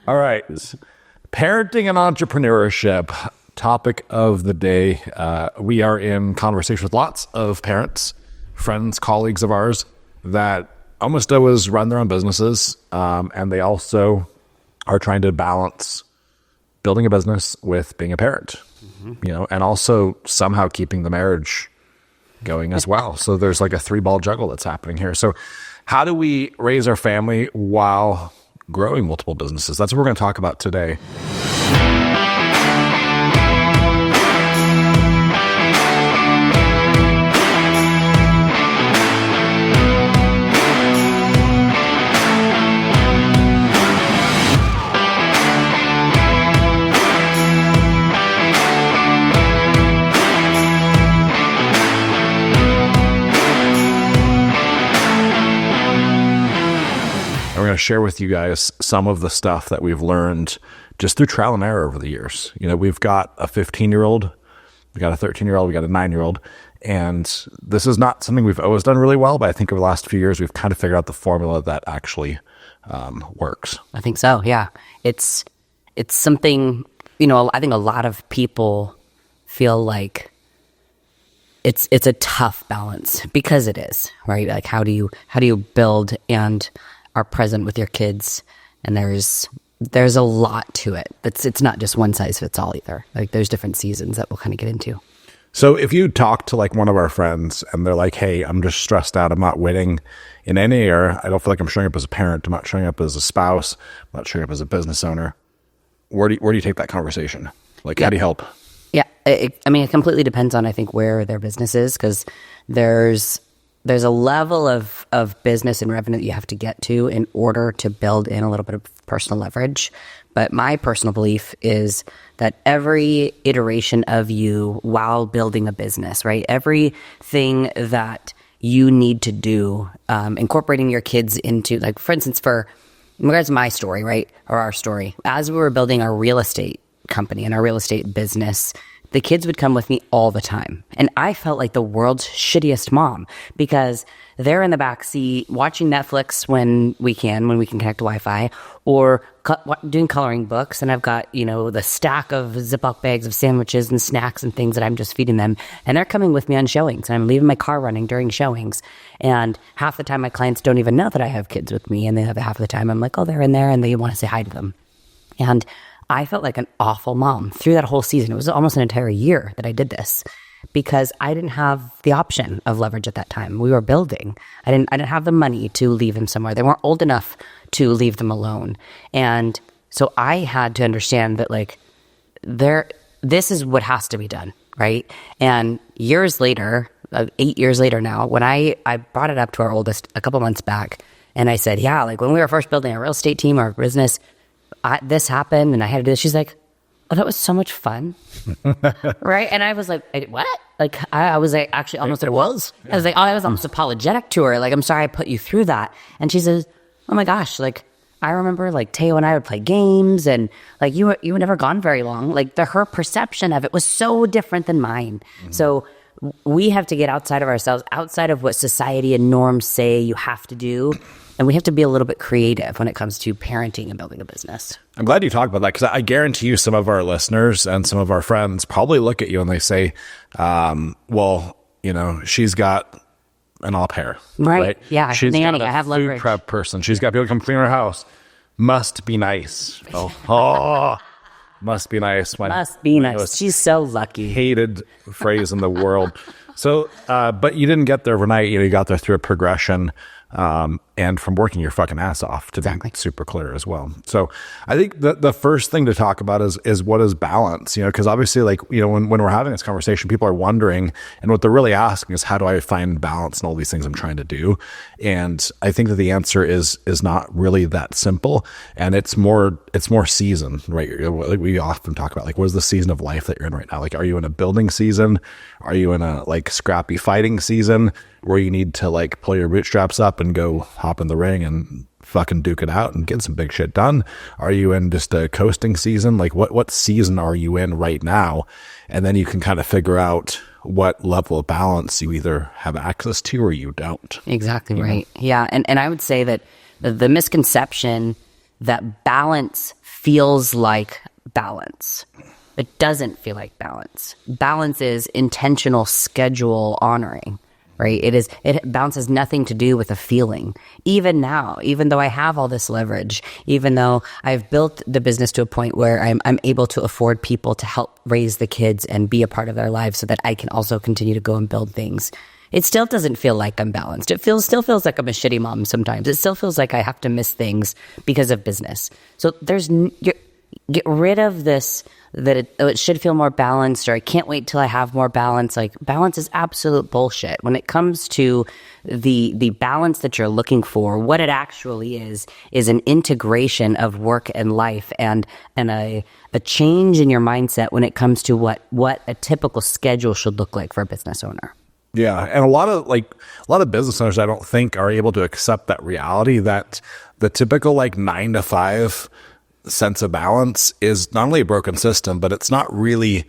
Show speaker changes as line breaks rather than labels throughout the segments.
All right. Parenting and entrepreneurship, topic of the day. We are in conversation with lots of parents, friends, colleagues of ours that almost always run their own businesses. And they also are trying to balance building a business with being a parent, and also somehow keeping the marriage going as well. So there's like a 3-ball juggle that's happening here. So how do we raise our family while growing multiple businesses? That's what we're going to talk about today. We're going to share with you guys some of the stuff that we've learned just through trial and error over the years. We've got a 15-year-old, we got a 13-year-old, we got a 9-year-old, and this is not something we've always done really well, but I think over the last few years, we've kind of figured out the formula that actually works.
I think so, yeah. It's something, I think a lot of people feel like it's a tough balance because it is, right? Like how do you build and are present with your kids, and there's a lot to it. It's not just one size fits all either. Like there's different seasons that we'll kind of get into.
So if you talk to like one of our friends and they're like, hey, I'm just stressed out, I'm not winning in any area, I don't feel like I'm showing up as a parent, I'm not showing up as a spouse, I'm not showing up as a business owner, where do you take that conversation? Like, How do you help?
Yeah, it completely depends on, I think, where their business is, because there's a level of business and revenue that you have to get to in order to build in a little bit of personal leverage. But my personal belief is that every iteration of you while building a business, right? Everything that you need to do, incorporating your kids into, like, for instance, in regards to my story, right? Or our story, as we were building our real estate company and our real estate business, the kids would come with me all the time. And I felt like the world's shittiest mom because they're in the back seat watching Netflix when we can connect to Wi-Fi, or doing coloring books. And I've got, the stack of Ziploc bags of sandwiches and snacks and things that I'm just feeding them. And they're coming with me on showings. And I'm leaving my car running during showings. And half the time my clients don't even know that I have kids with me. And the other half of the time I'm like, oh, they're in there, and they want to say hi to them. And I felt like an awful mom through that whole season. It was almost an entire year that I did this because I didn't have the option of leverage at that time. We were building. I didn't have the money to leave them somewhere. They weren't old enough to leave them alone. And so I had to understand that this is what has to be done, right? And years later, 8 years later now, when I brought it up to our oldest a couple months back, and I said, yeah, like when we were first building our real estate team, our business, this happened and I had to do this. She's like, oh, that was so much fun. Right? And I was like, what? Like, I was like, actually almost,
it was.
I was like, I was almost apologetic to her. Like, I'm sorry I put you through that. And she says, oh my gosh, like, I remember like Teo and I would play games, and like you were never gone very long. Like her perception of it was so different than mine. Mm-hmm. So we have to get outside of ourselves, outside of what society and norms say you have to do. And we have to be a little bit creative when it comes to parenting and building a business.
I'm glad you talked about that, because I guarantee you some of our listeners and some of our friends probably look at you and they say, well, she's got an au pair.
Right? Yeah.
She's
nanny,
got a
I have
food
leverage.
prep person. She's got people come clean her house. Must be nice. Oh, must be nice.
Must be nice. She's so lucky.
Hated phrase in the world. So, but you didn't get there overnight. You got there through a progression. And from working your fucking ass off, to be super clear as well. So I think the first thing to talk about is what is balance, because obviously when we're having this conversation, people are wondering, and what they're really asking is, how do I find balance in all these things I'm trying to do? And I think that the answer is not really that simple. And it's more season, right? Like we often talk about, like, what is the season of life that you're in right now? Like, are you in a building season? Are you in a like scrappy fighting season where you need to like pull your bootstraps up and go hop in the ring and fucking duke it out and get some big shit done? Are you in just a coasting season? Like what season are you in right now? And then you can kind of figure out what level of balance you either have access to or you don't.
Exactly right. Yeah. And I would say that the misconception that balance feels like balance. It doesn't feel like balance. Balance is intentional schedule honoring, right? Balance has nothing to do with a feeling. Even now, even though I have all this leverage, even though I've built the business to a point where I'm able to afford people to help raise the kids and be a part of their lives so that I can also continue to go and build things, it still doesn't feel like I'm balanced. Still feels like I'm a shitty mom sometimes. It still feels like I have to miss things because of business. So get rid of this, that it should feel more balanced, or I can't wait till I have more balance. Like, balance is absolute bullshit. When it comes to the balance that you're looking for, what it actually is an integration of work and life, and a change in your mindset when it comes to what a typical schedule should look like for a business owner.
Yeah. And a lot of business owners, I don't think, are able to accept that reality, that the typical 9 to 5 sense of balance is not only a broken system, but it's not really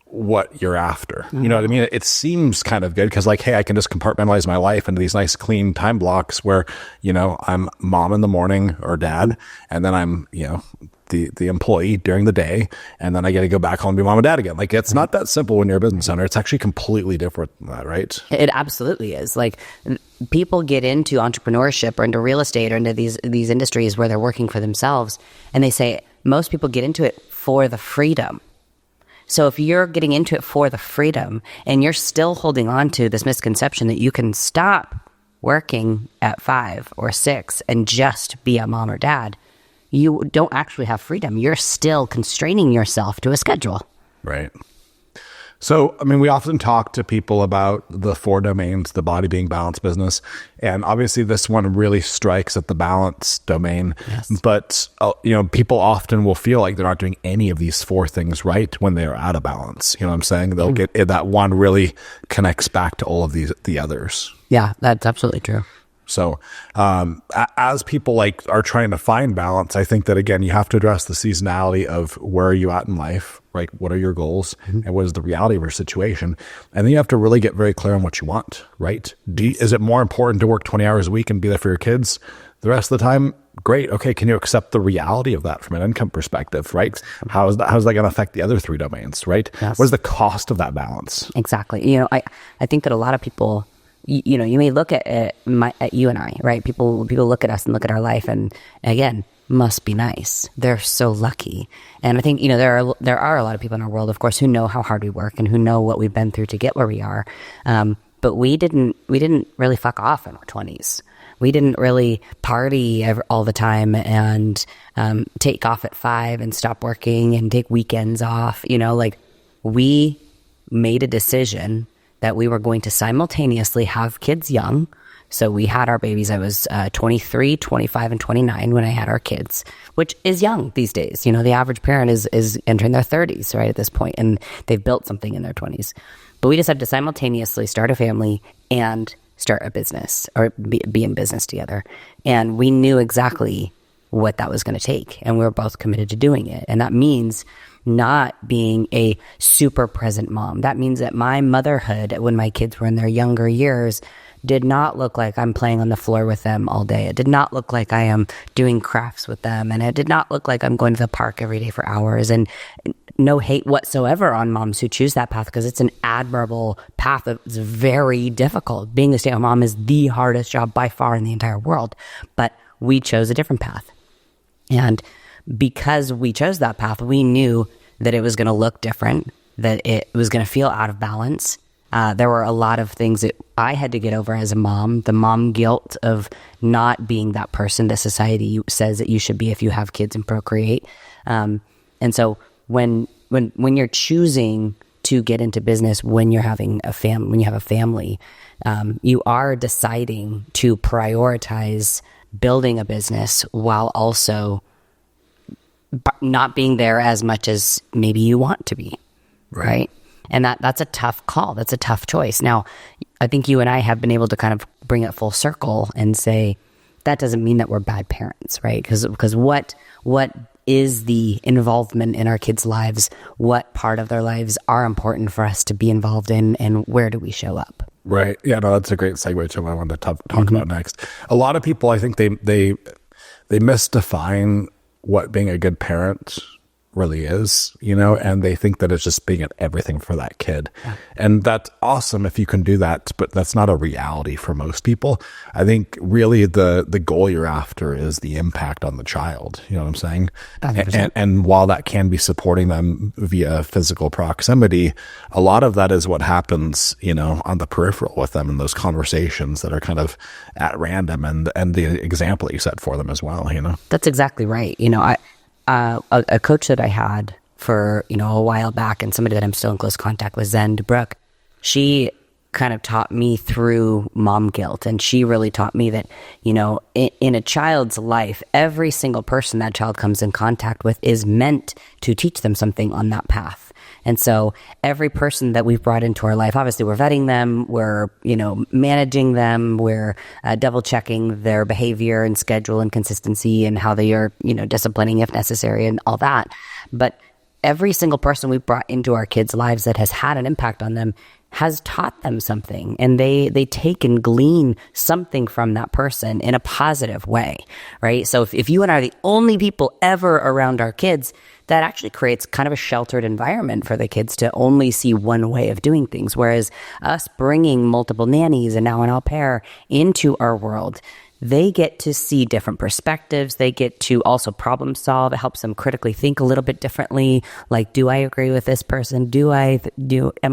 what you're after. You know what I mean? It seems kind of good because hey, I can just compartmentalize my life into these nice clean time blocks where, I'm mom in the morning or dad, and then I'm, the employee during the day, and then I get to go back home and be mom and dad again. It's not that simple when you're a business owner. It's actually completely different than that, right?
It absolutely is. People get into entrepreneurship or into real estate or into these industries where they're working for themselves, and they say most people get into it for the freedom. So if you're getting into it for the freedom and you're still holding on to this misconception that you can stop working at 5 or 6 and just be a mom or dad, you don't actually have freedom. You're still constraining yourself to a schedule.
Right. So, we often talk to people about the 4 domains, the body, being, balance, business. And obviously this one really strikes at the balance domain.
Yes.
But, people often will feel like they're not doing any of these 4 things right when they are out of balance. You know what I'm saying? They'll get that one really connects back to all of the others.
Yeah, that's absolutely true.
So as people are trying to find balance, I think that, again, you have to address the seasonality of where are you at in life, right? What are your goals and what is the reality of your situation? And then you have to really get very clear on what you want, right? Is it more important to work 20 hours a week and be there for your kids the rest of the time? Great. Okay. Can you accept the reality of that from an income perspective, right? How's that going to affect the other 3 domains, right?
Yes.
What is the cost of that balance?
Exactly. I think that a lot of people, you may look at you and I, right? People look at us and look at our life, and again, must be nice. They're so lucky. And I think, there are a lot of people in our world, of course, who know how hard we work and who know what we've been through to get where we are. But we didn't really fuck off in our 20s. We didn't really party all the time and take off at 5 and stop working and take weekends off. We made a decision that we were going to simultaneously have kids young. So we had our babies. I was 23, 25, and 29 when I had our kids, which is young these days. The average parent is entering their 30s, right, at this point, and they've built something in their 20s. But we decided to simultaneously start a family and start a business, or be in business together. And we knew exactly what that was going to take, and we were both committed to doing it. And that means not being a super present mom. That means that my motherhood, when my kids were in their younger years, did not look like I'm playing on the floor with them all day. It did not look like I am doing crafts with them. And it did not look like I'm going to the park every day for hours. And no hate whatsoever on moms who choose that path, because it's an admirable path. It's very difficult. Being a stay-at-home mom is the hardest job by far in the entire world. But we chose a different path. And because we chose that path, we knew that it was going to look different, that it was going to feel out of balance. There were a lot of things that I had to get over as a mom, the mom guilt of not being that person that society says that you should be if you have kids and procreate. And so when you're choosing to get into business, when you're having when you have a family, you are deciding to prioritize building a business while also not being there as much as maybe you want to be, right? And that's a tough call. That's a tough choice. Now, I think you and I have been able to kind of bring it full circle and say that doesn't mean that we're bad parents, right? Because what is the involvement in our kids' lives? What part of their lives are important for us to be involved in, and where do we show up?
Right. Yeah, no, that's a great segue to what I wanted to talk about next. A lot of people, I think they misdefine what being a good parent really is, you know, and they think that it's just being at everything for that kid. Yeah. And that's awesome if you can do that, but that's not a reality for most people. I think really the goal you're after is the impact on the child. You know what I'm saying? And while that can be supporting them via physical proximity, a lot of that is what happens, you know, on the peripheral with them in those conversations that are kind of at random, and the example that you set for them as well, you know?
That's exactly right. You know, a coach that I had for, you know, a while back, and somebody that I'm still in close contact with, Zen Brooke, she kind of taught me through mom guilt. And she really taught me that, you know, in a child's life, every single person that child comes in contact with is meant to teach them something on that path. And so every person that we've brought into our life, obviously we're vetting them, we're, you know, managing them, we're double checking their behavior and schedule and consistency and how they are, you know, disciplining if necessary and all that. But every single person we've brought into our kids' lives that has had an impact on them has taught them something, and they take and glean something from that person in a positive way, right? So if you and I are the only people ever around our kids, that actually creates kind of a sheltered environment for the kids to only see one way of doing things. Whereas us bringing multiple nannies and now an au pair into our world, they get to see different perspectives. They get to also problem solve. It helps them critically think a little bit differently. Like, do I agree with this person? Am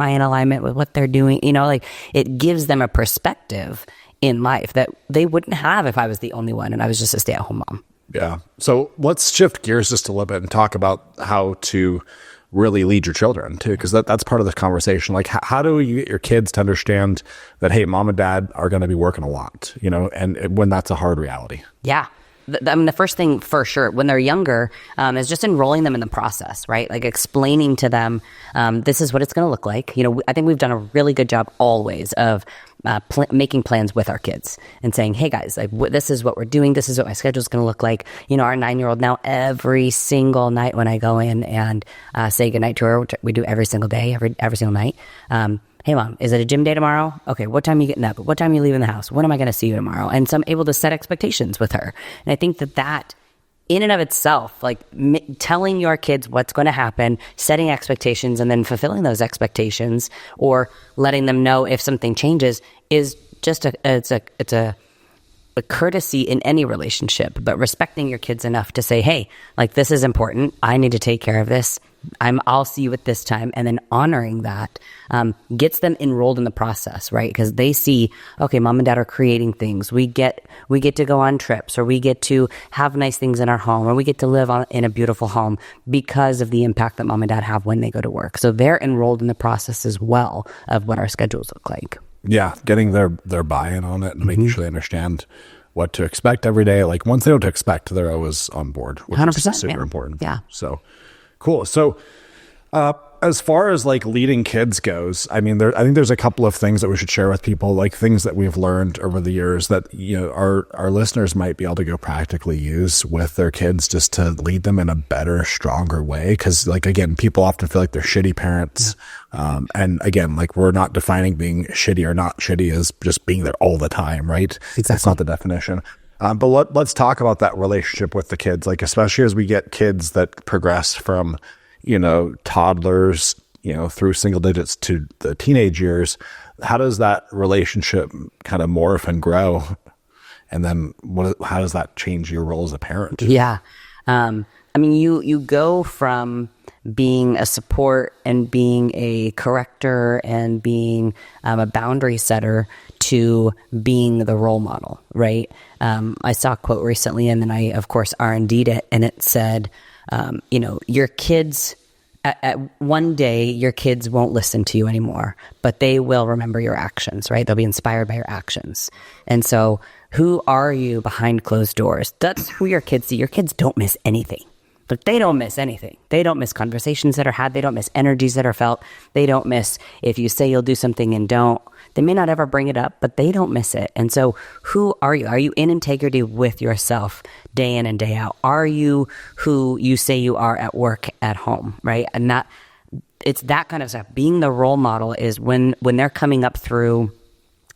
I in alignment with what they're doing? You know, like, it gives them a perspective in life that they wouldn't have if I was the only one and I was just a stay-at-home mom.
Yeah. So let's shift gears just a little bit and talk about how to really lead your children too, because that's part of the conversation. Like, how do you get your kids to understand that, hey, mom and dad are going to be working a lot, you know, and when that's a hard reality?
Yeah. I mean, the first thing for sure when they're younger is just enrolling them in the process, right? Like explaining to them, this is what it's going to look like. You know, I think we've done a really good job always of making plans with our kids and saying, hey guys, like this is what we're doing. This is what my schedule is going to look like. You know, our 9-year-old now, every single night when I go in and say goodnight to her, which we do every single day, every single night. Hey mom, is it a gym day tomorrow? Okay, what time are you getting up? What time are you leaving the house? When am I going to see you tomorrow? And so I'm able to set expectations with her. And I think that in and of itself, like telling your kids what's going to happen, setting expectations, and then fulfilling those expectations, or letting them know if something changes, is just it's a courtesy in any relationship. But respecting your kids enough to say, hey, like, this is important. I need to take care of this. I'll see you at this time, and then honoring that gets them enrolled in the process, right? Because they see, okay, mom and dad are creating things. We get to go on trips, or we get to have nice things in our home, or we get to live in a beautiful home because of the impact that mom and dad have when they go to work. So they're enrolled in the process as well of what our schedules look like.
Yeah, getting their buy-in on it and making sure they understand what to expect every day. Like, once they know what to expect, they're always on board, which 100%, is super important.
Yeah.
So cool. So as far as like leading kids goes, I mean, I think there's a couple of things that we should share with people, like things that we've learned over the years that, you know, our listeners might be able to go practically use with their kids just to lead them in a better, stronger way. Cause like, again, people often feel like they're shitty parents. Yeah. And again, like, we're not defining being shitty or not shitty as just being there all the time, right? Exactly. That's not the definition. But let's talk about that relationship with the kids, like, especially as we get kids that progress from, you know, toddlers, you know, through single digits to the teenage years. How does that relationship kind of morph and grow? And then how does that change your role as a parent?
Yeah. I mean, you go from being a support and being a corrector and being a boundary setter to being the role model, right? I saw a quote recently, and then I, of course, R&D'd it, and it said, you know, your kids, at one day, your kids won't listen to you anymore, but they will remember your actions, right? They'll be inspired by your actions. And so who are you behind closed doors? That's who your kids see. Your kids don't miss anything. But they don't miss anything. They don't miss conversations that are had. They don't miss energies that are felt. They don't miss if you say you'll do something and don't. They may not ever bring it up, but they don't miss it. And so who are you? Are you in integrity with yourself day in and day out? Are you who you say you are at work, at home, right? And it's that kind of stuff. Being the role model is when they're coming up through,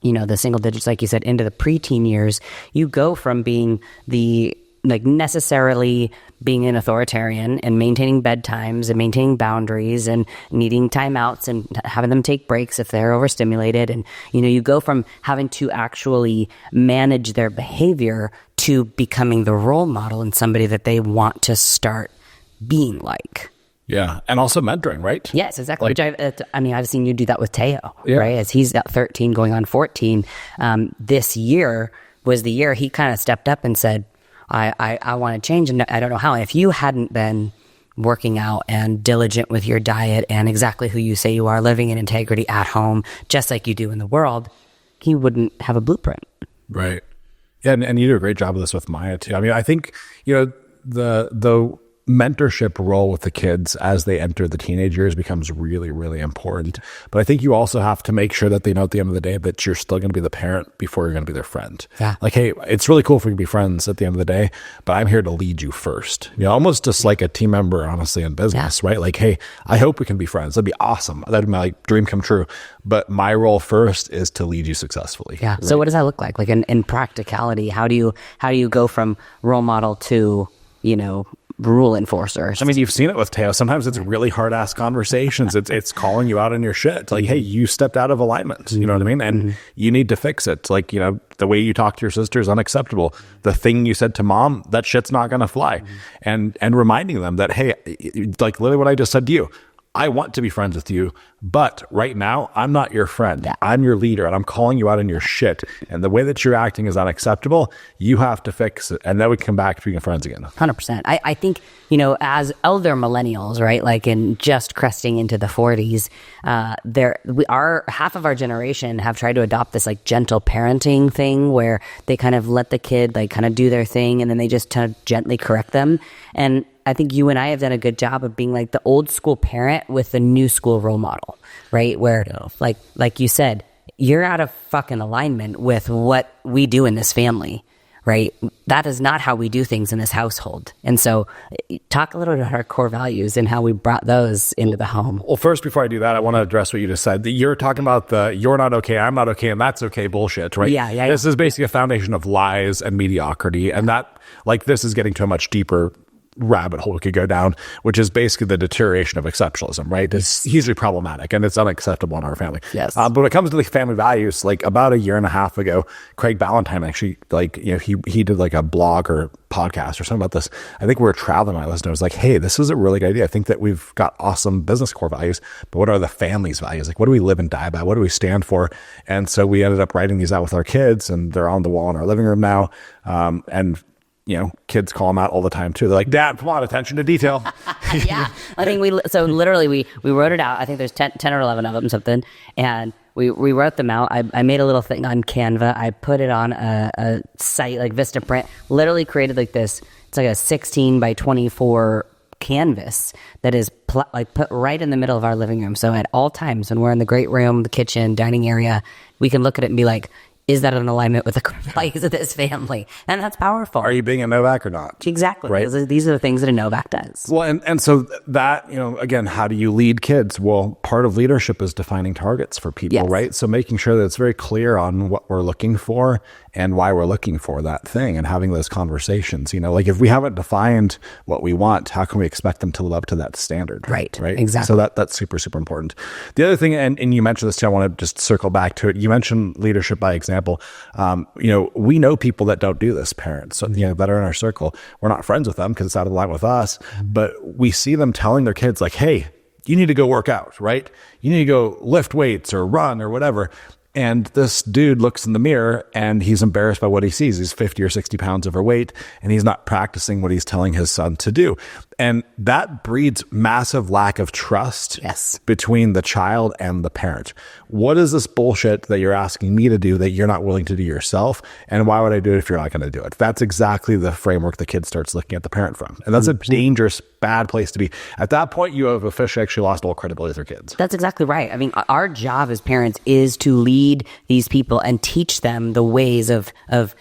you know, the single digits, like you said, into the preteen years, you go from being the like necessarily being an authoritarian and maintaining bedtimes and maintaining boundaries and needing timeouts and having them take breaks if they're overstimulated. And, you go from having to actually manage their behavior to becoming the role model and somebody that they want to start being like.
Yeah. And also mentoring, right?
Yes, exactly. Which I've seen you do that with Teo, right? As he's at 13 going on 14. This year was the year he kind of stepped up and said, I want to change, and I don't know how. If you hadn't been working out and diligent with your diet and exactly who you say you are, living in integrity at home, just like you do in the world, he wouldn't have a blueprint.
Right. Yeah, and you do a great job of this with Maya too. I mean, I think, the mentorship role with the kids as they enter the teenage years becomes really, really important. But I think you also have to make sure that they know at the end of the day that you're still going to be the parent before you're going to be their friend.
Yeah.
Like, hey, it's really cool if we can be friends at the end of the day, but I'm here to lead you first. Almost just like a team member, honestly, in business, right? Like, hey, I hope we can be friends. That'd be awesome. That'd be my dream come true. But my role first is to lead you successfully.
Yeah. Right? So what does that look like? Like in practicality, how do you go from role model to, rule enforcers?
I mean, you've seen it with Teo. Sometimes it's really hard ass conversations. It's calling you out on your shit. It's like, hey, you stepped out of alignment. You know what I mean? And you need to fix it. It's like, the way you talk to your sister is unacceptable. The thing you said to mom, that shit's not going to fly. And reminding them that, hey, like literally what I just said to you, I want to be friends with you, but right now I'm not your friend. Yeah. I'm your leader and I'm calling you out on your shit. And the way that you're acting is unacceptable. You have to fix it. And then we can come back to being friends again.
100%. I think, as elder millennials, right? Like in just cresting into the 40s, half of our generation have tried to adopt this like gentle parenting thing where they kind of let the kid like kind of do their thing and then they just kind of gently correct them. And I think you and I have done a good job of being like the old school parent with the new school role model, right? Where like you said, you're out of fucking alignment with what we do in this family, right? That is not how we do things in this household. And so talk a little bit about our core values and how we brought those into the home.
Well, first, before I do that, I want to address what you just said. You're talking about the you're not okay, I'm not okay, and that's okay bullshit, right?
Yeah.
This is basically a foundation of lies and mediocrity. And that, like, this is getting to a much deeper rabbit hole we could go down, which is basically the deterioration of exceptionalism, right? It's hugely problematic and it's unacceptable in our family.
Yes.
But when it comes to the family values, like about a year and a half ago, Craig Ballantyne actually, like, he did like a blog or podcast or something about this. I think we were traveling. I listened to it. I was like, hey, this is a really good idea. I think that we've got awesome business core values, but what are the family's values? Like, what do we live and die by? What do we stand for? And so we ended up writing these out with our kids and they're on the wall in our living room now. And kids call them out all the time too. They're like, Dad, come on, attention to detail.
Yeah. I think we wrote it out. I think there's 10 or 11 of them, something. And we wrote them out. I made a little thing on Canva. I put it on a site like Vistaprint, literally created like this. It's like a 16 by 24 canvas that is put right in the middle of our living room. So at all times when we're in the great room, the kitchen, dining area, we can look at it and be like, is that in alignment with the values of this family? And that's powerful.
Are you being a Novak or not?
Exactly.
Right?
These are the things that a Novak does.
Well, and so that, again, how do you lead kids? Well, part of leadership is defining targets for people,
Yes.
right? So making sure that it's very clear on what we're looking for and why we're looking for that thing and having those conversations. Like if we haven't defined what we want, how can we expect them to live up to that standard?
Right.
Right.
Exactly.
So that's super, super important. The other thing, and you mentioned this too, I want to just circle back to it. You mentioned leadership by example. We know people that don't do this, parents, that are in our circle. We're not friends with them because it's out of line with us, but we see them telling their kids like, hey, you need to go work out, right? You need to go lift weights or run or whatever. And this dude looks in the mirror and he's embarrassed by what he sees. He's 50 or 60 pounds overweight and he's not practicing what he's telling his son to do. And that breeds massive lack of trust between the child and the parent. What is this bullshit that you're asking me to do that you're not willing to do yourself? And why would I do it if you're not going to do it? That's exactly the framework the kid starts looking at the parent from. And that's a dangerous, bad place to be. At that point, you have officially actually lost all credibility with your kids.
That's exactly right. I mean, our job as parents is to lead these people and teach them the ways of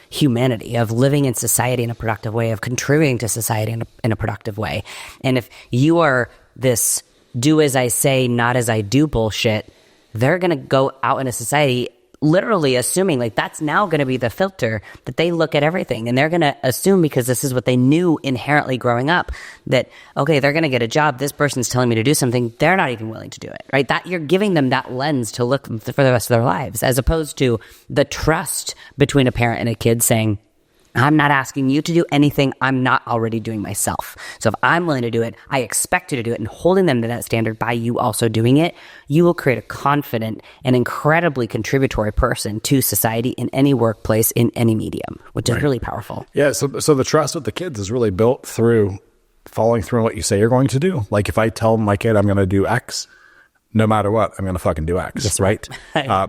humanity, of living in society in a productive way, of contributing to society in a productive way. And if you are this do as I say, not as I do bullshit, they're going to go out in a society literally assuming like that's now going to be the filter that they look at everything, and they're going to assume, because this is what they knew inherently growing up, that okay, they're going to get a job, this person's telling me to do something, they're not even willing to do it, right? That you're giving them that lens to look for the rest of their lives, as opposed to the trust between a parent and a kid saying, I'm not asking you to do anything I'm not already doing myself. So if I'm willing to do it, I expect you to do it, and holding them to that standard by you also doing it, you will create a confident and incredibly contributory person to society in any workplace, in any medium, which is really powerful.
Yeah. So the trust with the kids is really built through following through on what you say you're going to do. Like if I tell my kid I'm going to do X, no matter what, I'm going to fucking do X,
That's
right?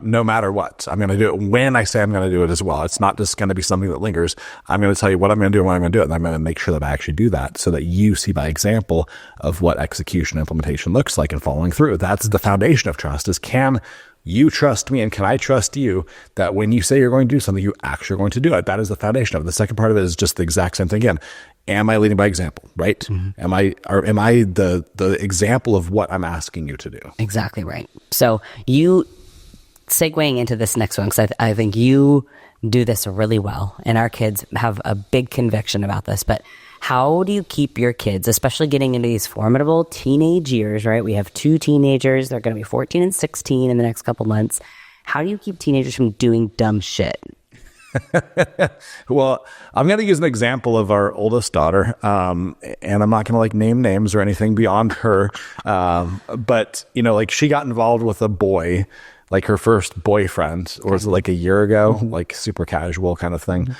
No matter what, I'm going to do it when I say I'm going to do it as well. It's not just going to be something that lingers. I'm going to tell you what I'm going to do and when I'm going to do it. And I'm going to make sure that I actually do that so that you see by example of what execution implementation looks like and following through. That's the foundation of trust, is can you trust me and can I trust you that when you say you're going to do something, you actually are going to do it? That is the foundation of it. The second part of it is just the exact same thing again. Am I leading by example, right? Mm-hmm. Am I the example of what I'm asking you to do?
Exactly right. So you segueing into this next one, because I think you do this really well, and our kids have a big conviction about this, but how do you keep your kids, especially getting into these formidable teenage years, right? We have 2 teenagers. They're going to be 14 and 16 in the next couple months. How do you keep teenagers from doing dumb shit?
Well, I'm going to use an example of our oldest daughter, and I'm not going to name names or anything beyond her. But like she got involved with a boy, like her first boyfriend, or was it like a year ago, like super casual kind of thing.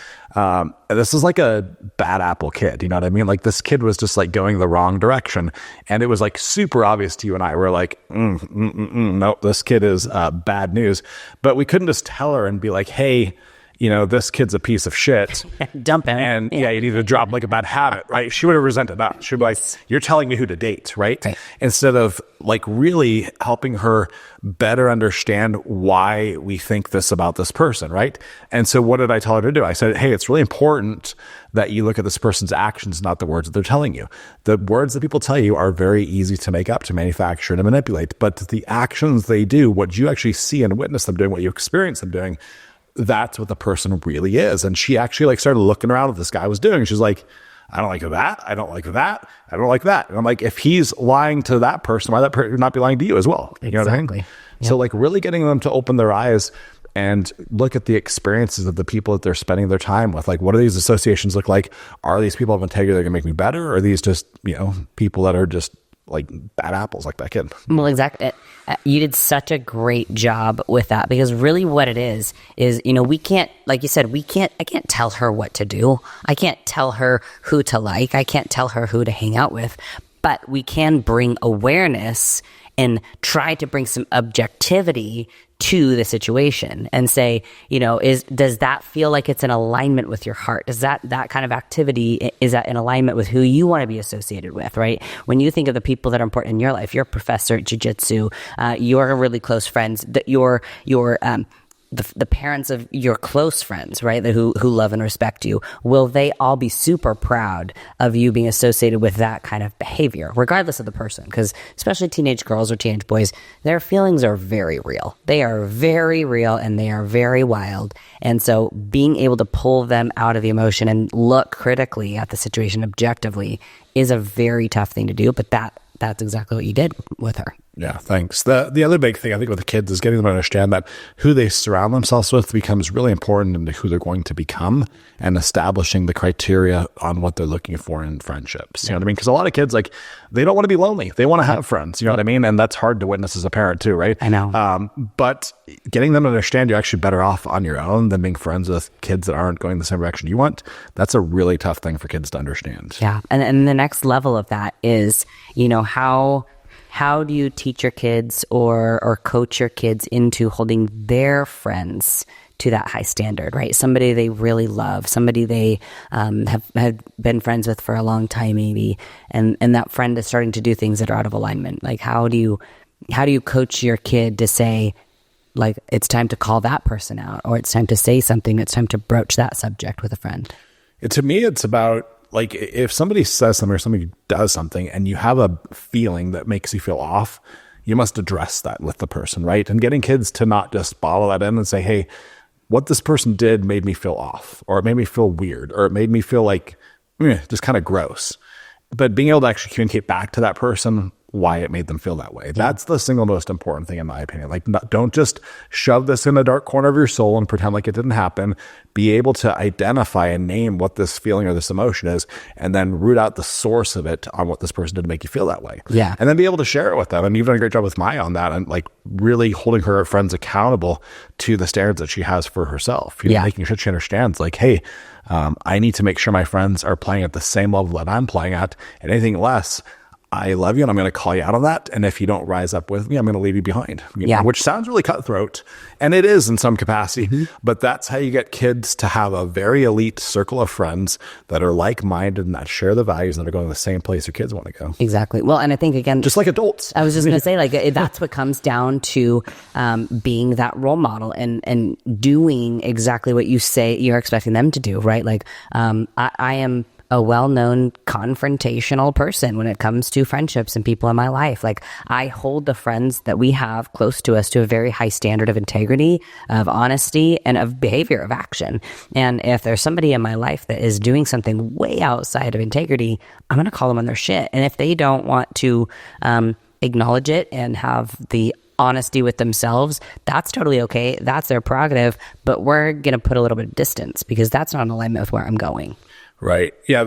This is like a bad apple kid. You know what I mean? Like this kid was just like going the wrong direction, and it was like super obvious to you and I. We're like, nope, this kid is bad news. But we couldn't just tell her and be like, hey, this kid's a piece of shit.
Dump him.
And you need to drop like a bad habit, right? She would have resented that. She'd be like, you're telling me who to date, right? Instead of like really helping her better understand why we think this about this person, right? And so what did I tell her to do? I said, hey, it's really important that you look at this person's actions, not the words that they're telling you. The words that people tell you are very easy to make up, to manufacture, and to manipulate. But the actions they do, what you actually see and witness them doing, what you experience them doing, that's what the person really is. And she actually started looking around what this guy was doing. She's like, I don't like that. I don't like that. I don't like that. And I'm like, if he's lying to that person, why that person not be lying to you as well? You know what I mean? Yep. So really getting them to open their eyes and look at the experiences of the people that they're spending their time with. Like, what do these associations look like? Are these people of integrity that are going to make me better? Or are these just, people that are just like bad apples like that kid?
Well, exactly. You did such a great job with that, because really what it is, we can't, like you said, I can't tell her what to do. I can't tell her who to like. I can't tell her who to hang out with, but we can bring awareness and try to bring some objectivity to the situation and say, does that feel like it's in alignment with your heart? Does that kind of activity, is that in alignment with who you want to be associated with, right? When you think of the people that are important in your life, your professor at jiu-jitsu, your really close friends, the parents of your close friends, right, who love and respect you, will they all be super proud of you being associated with that kind of behavior, regardless of the person? Because especially teenage girls or teenage boys, their feelings are very real. They are very real, and they are very wild. And so being able to pull them out of the emotion and look critically at the situation objectively is a very tough thing to do, but that's exactly what you did with her.
Yeah, thanks. The other big thing I think with the kids is getting them to understand that who they surround themselves with becomes really important into who they're going to become, and establishing the criteria on what they're looking for in friendships. You know what I mean? Because a lot of kids, they don't want to be lonely. They want to have friends. You know what I mean? And that's hard to witness as a parent too, right?
I know.
But getting them to understand you're actually better off on your own than being friends with kids that aren't going the same direction you want, that's a really tough thing for kids to understand.
Yeah. And the next level of that is, how do you teach your kids or coach your kids into holding their friends to that high standard, right? Somebody they really love, somebody they have been friends with for a long time maybe, and that friend is starting to do things that are out of alignment. Like how do you coach your kid to say, like, it's time to call that person out, or it's time to say something, it's time to broach that subject with a friend?
To me, it's about, if somebody says something or somebody does something and you have a feeling that makes you feel off, you must address that with the person, right? And getting kids to not just bottle that in and say, hey, what this person did made me feel off, or it made me feel weird, or it made me feel like just kind of gross. But being able to actually communicate back to that person why it made them feel that way. That's the single most important thing in my opinion. Like, don't just shove this in a dark corner of your soul and pretend like it didn't happen. Be able to identify and name what this feeling or this emotion is, and then root out the source of it on what this person did to make you feel that way.
Yeah.
And then be able to share it with them. And you've done a great job with Maya on that, and like really holding her friends accountable to the standards that she has for herself. Making sure she understands like, hey, I need to make sure my friends are playing at the same level that I'm playing at, and anything less, I love you and I'm going to call you out on that. And if you don't rise up with me, I'm going to leave you behind. Which sounds really cutthroat, and it is in some capacity, but that's how you get kids to have a very elite circle of friends that are like-minded and that share the values and that are going to the same place your kids want to go.
Exactly. Well, and I think, again,
just like adults.
I was just going to say, like, that's what comes down to being that role model and doing exactly what you say you're expecting them to do, right? Like, I am a well-known confrontational person when it comes to friendships and people in my life. Like, I hold the friends that we have close to us to a very high standard of integrity, of honesty, and of behavior, of action. And if there's somebody in my life that is doing something way outside of integrity, I'm going to call them on their shit. And if they don't want to acknowledge it and have the honesty with themselves, that's totally okay. That's their prerogative. But we're going to put a little bit of distance because that's not in alignment with where I'm going.
Right. Yeah.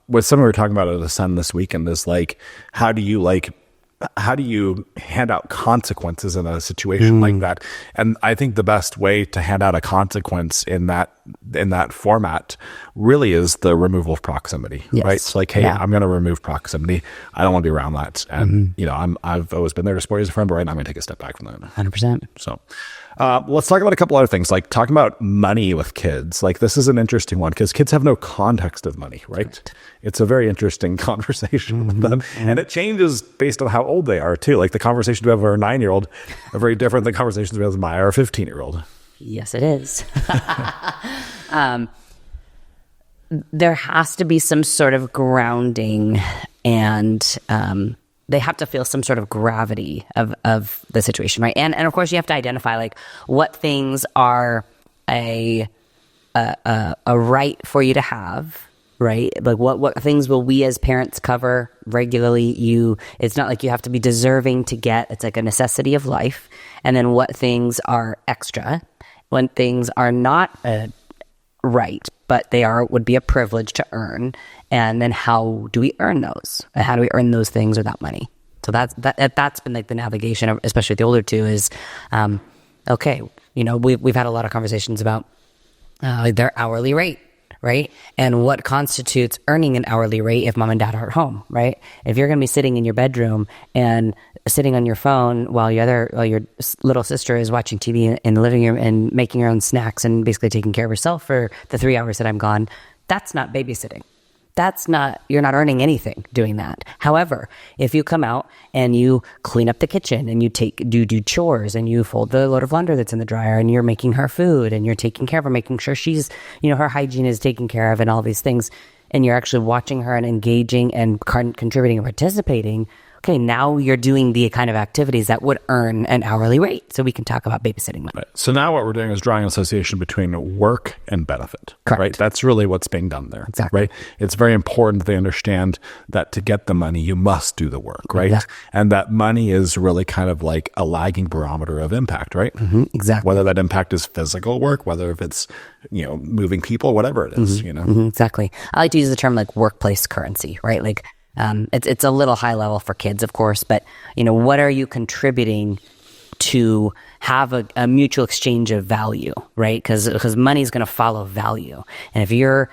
What something we were talking about at Ascend this weekend is like, how do you hand out consequences in a situation like that? And I think the best way to hand out a consequence in that format really is the removal of proximity, right? It's like, hey, I'm going to remove proximity. I don't want to be around that. And, I've always been there to support you as a friend, but right now I'm going to take a step back from that.
100%.
So, let's talk about a couple other things, like talking about money with kids. Like, this is an interesting one because kids have no context of money, right? It's a very interesting conversation with them. And it changes based on how old they are too. Like, the conversations we have with our 9-year-old are very different than conversations we have with Maya, our 15-year-old.
Yes, it is. There has to be some sort of grounding, and they have to feel some sort of gravity of the situation, right? And of course, you have to identify like what things are a right for you to have, right? Like what things will we as parents cover regularly? It's not like you have to be deserving to get. It's like a necessity of life. And then what things are extra, when things are not right, but would be a privilege to earn. And then how do we earn those? And how do we earn those things without money? So that's been like the navigation, especially with the older two, is okay. We've had a lot of conversations about their hourly rate, right? And what constitutes earning an hourly rate if mom and dad are at home, right? If you're going to be sitting in your bedroom and sitting on your phone while your little sister is watching TV in the living room and making her own snacks and basically taking care of herself for the 3 hours that I'm gone, that's not babysitting. You're not earning anything doing that. However, if you come out and you clean up the kitchen and you do chores and you fold the load of laundry that's in the dryer and you're making her food and you're taking care of her, making sure she's, her hygiene is taken care of and all these things, and you're actually watching her and engaging and contributing and participating, okay, now you're doing the kind of activities that would earn an hourly rate. So we can talk about babysitting.
Right. So now what we're doing is drawing an association between work and benefit.
Correct.
Right? That's really what's being done there.
Exactly.
Right? It's very important that they understand that to get the money, you must do the work, right?
Yeah.
And that money is really kind of like a lagging barometer of impact, right?
Mm-hmm. Exactly.
Whether that impact is physical work, whether if it's, moving people, whatever it is,
Mm-hmm. Exactly. I like to use the term like workplace currency, right? Like, it's a little high level for kids, of course, but what are you contributing to have a mutual exchange of value, right? Because money is going to follow value, and if you're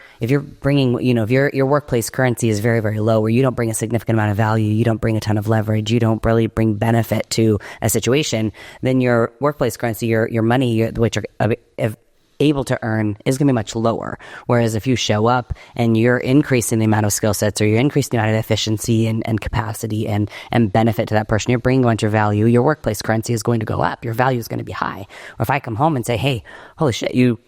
bringing, if your workplace currency is very, very low, where you don't bring a significant amount of value, you don't bring a ton of leverage, you don't really bring benefit to a situation, then your workplace currency, your money, which are able to earn, is going to be much lower. Whereas if you show up and you're increasing the amount of skill sets, or you're increasing the amount of efficiency and capacity and benefit to that person, you're bringing a bunch of value, your workplace currency is going to go up. Your value is going to be high. Or if I come home and say, hey, holy shit, you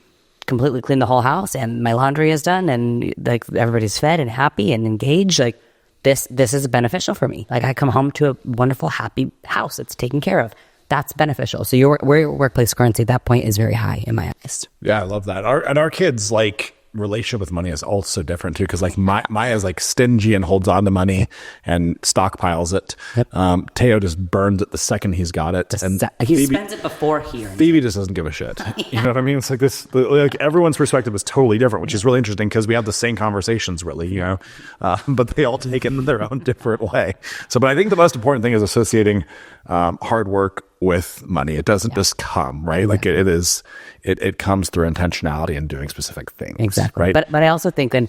completely cleaned the whole house and my laundry is done and like everybody's fed and happy and engaged, like this is beneficial for me. Like I come home to a wonderful, happy house that's taken care of. That's beneficial. So your workplace currency at that point is very high in my eyes.
Yeah, I love that. Our kids, like, relationship with money is also different too, because like Maya's like stingy and holds on to money and stockpiles it. Yep. Teo just burns it the second he's got it, and
he spends it before he earns
Phoebe just doesn't give a shit. Yeah. You know what I mean? It's like this, like everyone's perspective is totally different, which is really interesting because we have the same conversations, really, you know, but they all take it in their own different way. So, but I think the most important thing is associating hard work with money. It doesn't just come, right? Like it comes through intentionality and doing specific things.
Exactly.
Right.
But I also think that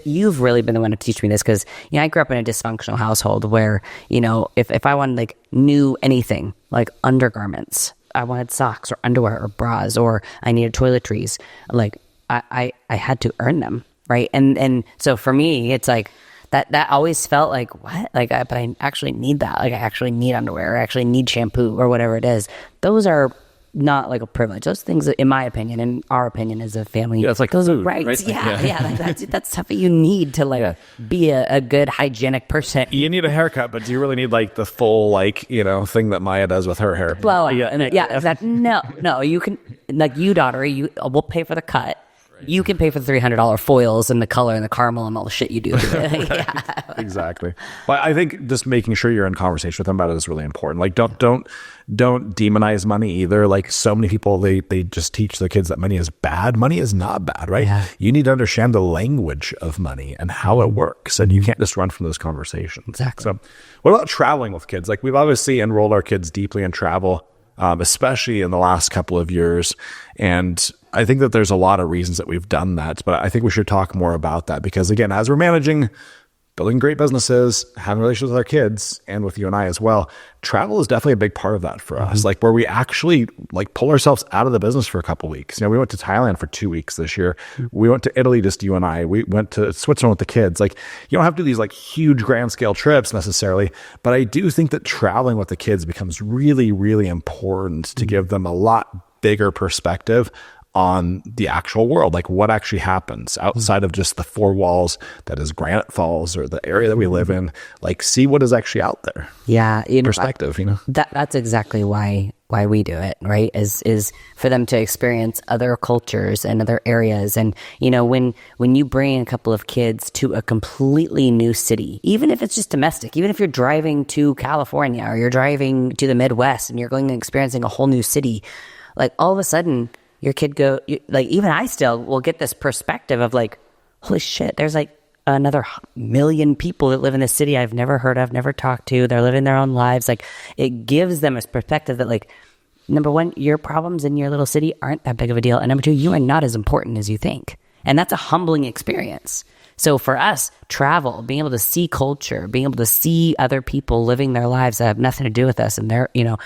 you've really been the one to teach me this, because, you know, I grew up in a dysfunctional household where, you know, if I wanted like new anything, like undergarments, I wanted socks or underwear or bras, or I needed toiletries, like I had to earn them. Right. And so for me, it's like, that always felt like, what? Like, but I actually need that. Like, I actually need underwear. I actually need shampoo or whatever it is. Those are not like a privilege. Those things, in my opinion, in our opinion as a family,
it's like
those
food,
are rights.
right?
Yeah. That's stuff that you need to like be a good hygienic person.
You need a haircut, but do you really need like the full, like, you know, thing that Maya does with her hair?
Blow out. Exactly. No, you can, like, daughter, we'll pay for the cut. You can pay for the $300 foils and the color and the caramel and all the shit you do.
Exactly. Well, I think just making sure you're in conversation with them about it is really important. Like, don't demonize money either. Like, so many people, they just teach their kids that money is bad. Money is not bad, right? Yeah. You need to understand the language of money and how it works, and you can't just run from those conversations.
Exactly.
So, what about traveling with kids? Like, we've obviously enrolled our kids deeply in travel, especially in the last couple of years, and I think that there's a lot of reasons that we've done that, but I think we should talk more about that, because again, as we're building great businesses, having relationships with our kids and with you and I as well, travel is definitely a big part of that for us. Like, where we actually like pull ourselves out of the business for a couple of weeks. You know, we went to Thailand for 2 weeks this year. We went to Italy, just you and I. We went to Switzerland with the kids. Like, you don't have to do these like huge grand scale trips necessarily, but I do think that traveling with the kids becomes really, really important to give them a lot bigger perspective on the actual world, like what actually happens outside of just the four walls that is Granite Falls or the area that we live in. Like, see what is actually out there.
Yeah,
perspective.
That's exactly why we do it, right? Is for them to experience other cultures and other areas. And you know, when you bring a couple of kids to a completely new city, even if it's just domestic, even if you're driving to California or you're driving to the Midwest and you're going and experiencing a whole new city, like all of a sudden, your kid like, even I still will get this perspective of like, holy shit, there's like another million people that live in this city I've never heard of, never talked to. They're living their own lives. Like, it gives them a perspective that, like, number one, your problems in your little city aren't that big of a deal. And number two, you are not as important as you think. And that's a humbling experience. So for us, travel, being able to see culture, being able to see other people living their lives that have nothing to do with us, and they're, you know,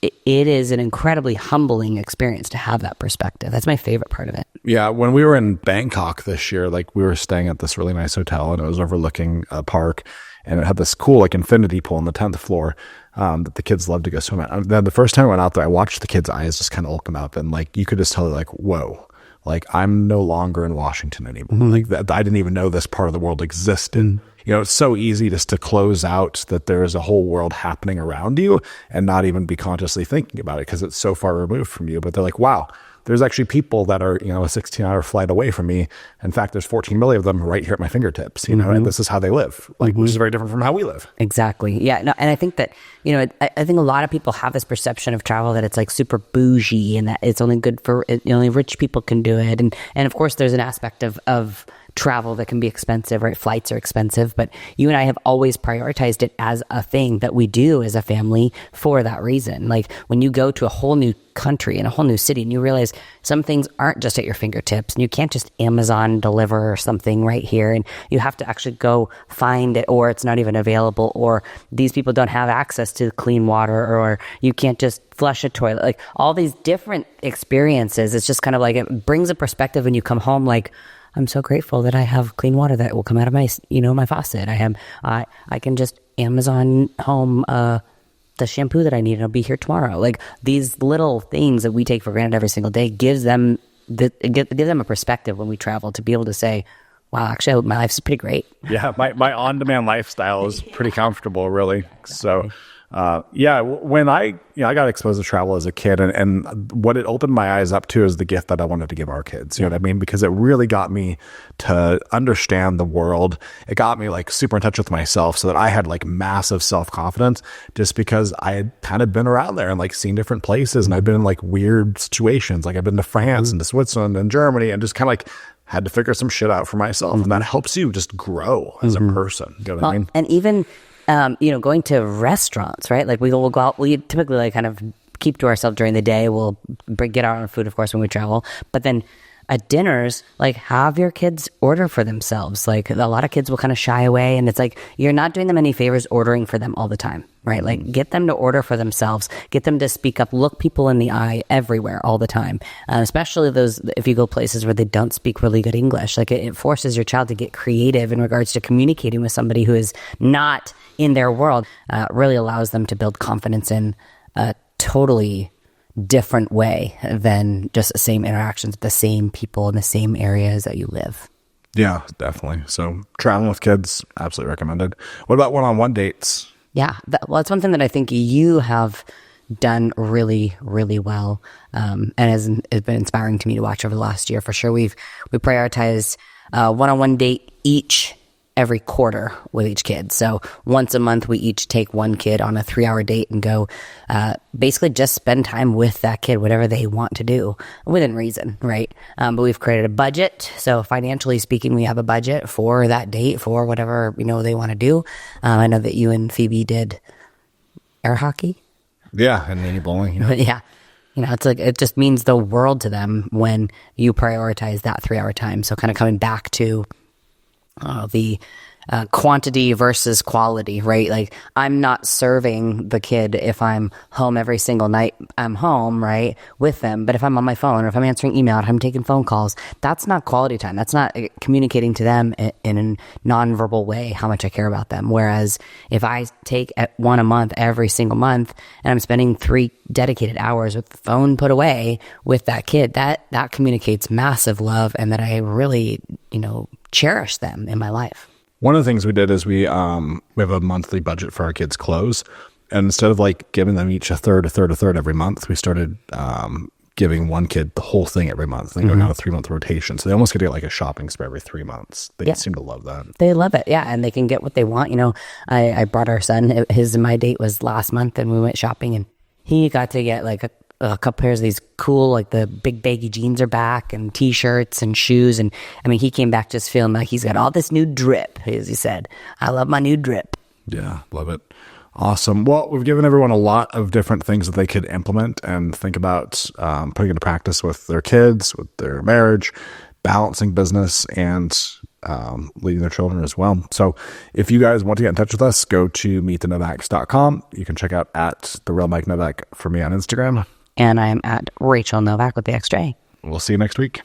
it is an incredibly humbling experience to have that perspective. That's my favorite part of it.
Yeah. When we were in Bangkok this year, like, we were staying at this really nice hotel, and it was overlooking a park, and it had this cool like infinity pool on the 10th floor that the kids love to go swim at. And then the first time I went out there, I watched the kids' eyes just kind of open up, and like, you could just tell, like, whoa, like, I'm no longer in Washington anymore. Like, that, I didn't even know this part of the world existed. You know, it's so easy just to close out that there is a whole world happening around you and not even be consciously thinking about it because it's so far removed from you. But they're like, wow, there's actually people that are, you know, a 16-hour flight away from me. In fact, there's 14 million of them right here at my fingertips, you know, and this is how they live, like, which is very different from how we live.
Exactly. Yeah. No, and I think that, you know, I think a lot of people have this perception of travel that it's like super bougie and that it's only good for, only rich people can do it. And of course, there's an aspect of travel that can be expensive, right? Flights are expensive, but you and I have always prioritized it as a thing that we do as a family for that reason. Like, when you go to a whole new country and a whole new city and you realize some things aren't just at your fingertips, and you can't just Amazon deliver something right here, and you have to actually go find it, or it's not even available, or these people don't have access to clean water, or you can't just flush a toilet. Like, all these different experiences, it's just kind of like, it brings a perspective when you come home, like, I'm so grateful that I have clean water that will come out of my, you know, my faucet. I can just Amazon home the shampoo that I need, and it'll be here tomorrow. Like, these little things that we take for granted every single day gives them a perspective when we travel, to be able to say, wow, actually, my life's pretty great.
Yeah, my on-demand lifestyle is pretty comfortable, really. So, when I got exposed to travel as a kid, and what it opened my eyes up to is the gift that I wanted to give our kids. You know what I mean? Because it really got me to understand the world. It got me like super in touch with myself, so that I had like massive self-confidence, just because I had kind of been around there and like seen different places, and I've been in like weird situations. Like I've been to France and to Switzerland and Germany, and just kind of like had to figure some shit out for myself. And that helps you just grow as a person. You know what I mean?
And even, going to restaurants, right? Like we'll go out, we typically like kind of keep to ourselves during the day. We'll get our own food, of course, when we travel. But then at dinners, like have your kids order for themselves. Like a lot of kids will kind of shy away, and it's like you're not doing them any favors ordering for them all the time, right? Like get them to order for themselves, get them to speak up, look people in the eye everywhere all the time. Especially those, if you go places where they don't speak really good English, like it forces your child to get creative in regards to communicating with somebody who is not in their world. Really allows them to build confidence in a totally different way than just the same interactions with the same people in the same areas that you live.
Yeah, definitely. So traveling with kids, absolutely recommended. What about one-on-one dates?
Yeah, well, it's one thing that I think you have done really, really well, and has been inspiring to me to watch over the last year for sure. We prioritize one-on-one date each every quarter with each kid. So once a month, we each take one kid on a 3-hour date and go basically just spend time with that kid, whatever they want to do within reason, right? But we've created a budget. So financially speaking, we have a budget for that date for whatever, they want to do. I know that you and Phoebe did air hockey.
Yeah, and mini bowling.
Yeah. It's like, it just means the world to them when you prioritize that 3-hour time. So kind of coming back to the quantity versus quality, right? Like I'm not serving the kid if I'm home every single night I'm home, right, with them. But if I'm on my phone, or if I'm answering email, if I'm taking phone calls, that's not quality time. That's not communicating to them in a nonverbal way how much I care about them. Whereas if I take one a month every single month, and I'm spending 3 dedicated hours with the phone put away with that kid, that communicates massive love, and that I really, cherish them in my life.
One of the things we did is we have a monthly budget for our kids' clothes. And instead of like giving them each a third every month, we started giving one kid the whole thing every month. They go down a 3-month rotation. So they almost get like a shopping spree every 3 months. They seem to love that.
They love it. Yeah. And they can get what they want. I brought our son, my date was last month, and we went shopping, and he got to get like a couple pairs of these cool, like the big baggy jeans are back, and t-shirts and shoes. And I mean, he came back just feeling like he's got all this new drip, as he said. I love my new drip.
Yeah, love it. Awesome. Well, we've given everyone a lot of different things that they could implement and think about putting into practice with their kids, with their marriage, balancing business, and leading their children as well. So if you guys want to get in touch with us, go to meetthenovaks.com. You can check out at The Real Mike Novak for me on Instagram.
And I'm at Rachael Novak with the extra A.
We'll see you next week.